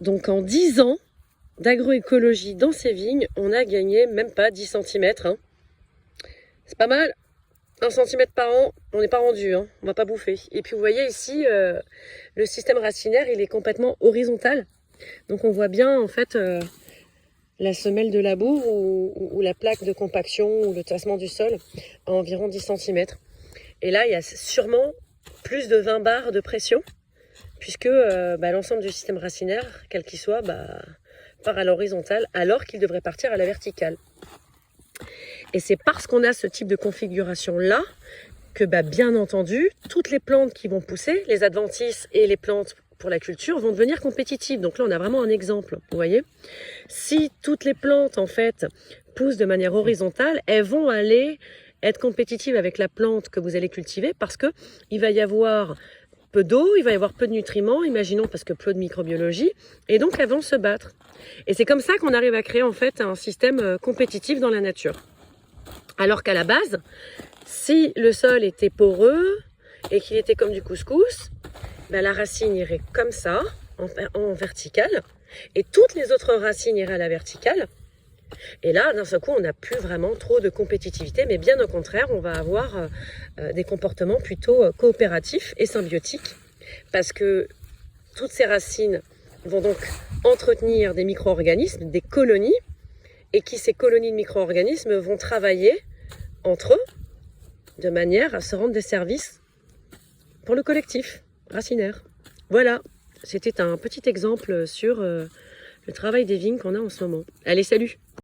Donc en 10 ans d'agroécologie dans ces vignes, on a gagné même pas 10 cm. Hein. C'est pas mal. 1 cm par an, on n'est pas rendu, hein. On va pas bouffer. Et puis vous voyez ici, le système racinaire, il est complètement horizontal. Donc on voit bien en fait la semelle de labour ou la plaque de compaction ou le tassement du sol à environ 10 cm. Et là, il y a sûrement plus de 20 bars de pression, puisque l'ensemble du système racinaire, quel qu'il soit, part à l'horizontale, alors qu'il devrait partir à la verticale. Et c'est parce qu'on a ce type de configuration-là que, bien entendu, toutes les plantes qui vont pousser, les adventices et les plantes pour la culture, vont devenir compétitives. Donc là, on a vraiment un exemple, vous voyez. Si toutes les plantes, en fait, poussent de manière horizontale, elles vont aller être compétitives avec la plante que vous allez cultiver parce qu'il va y avoir peu d'eau, il va y avoir peu de nutriments, imaginons, parce que peu de microbiologie, et donc elles vont se battre. Et c'est comme ça qu'on arrive à créer en fait un système compétitif dans la nature. Alors qu'à la base, si le sol était poreux et qu'il était comme du couscous, la racine irait comme ça, en verticale, et toutes les autres racines iraient à la verticale. Et là, d'un seul coup, on n'a plus vraiment trop de compétitivité, mais bien au contraire, on va avoir des comportements plutôt coopératifs et symbiotiques, parce que toutes ces racines vont donc entretenir des micro-organismes, des colonies, et ces colonies de micro-organismes vont travailler entre eux de manière à se rendre des services pour le collectif racinaire. Voilà, c'était un petit exemple sur le travail des vignes qu'on a en ce moment. Allez, salut!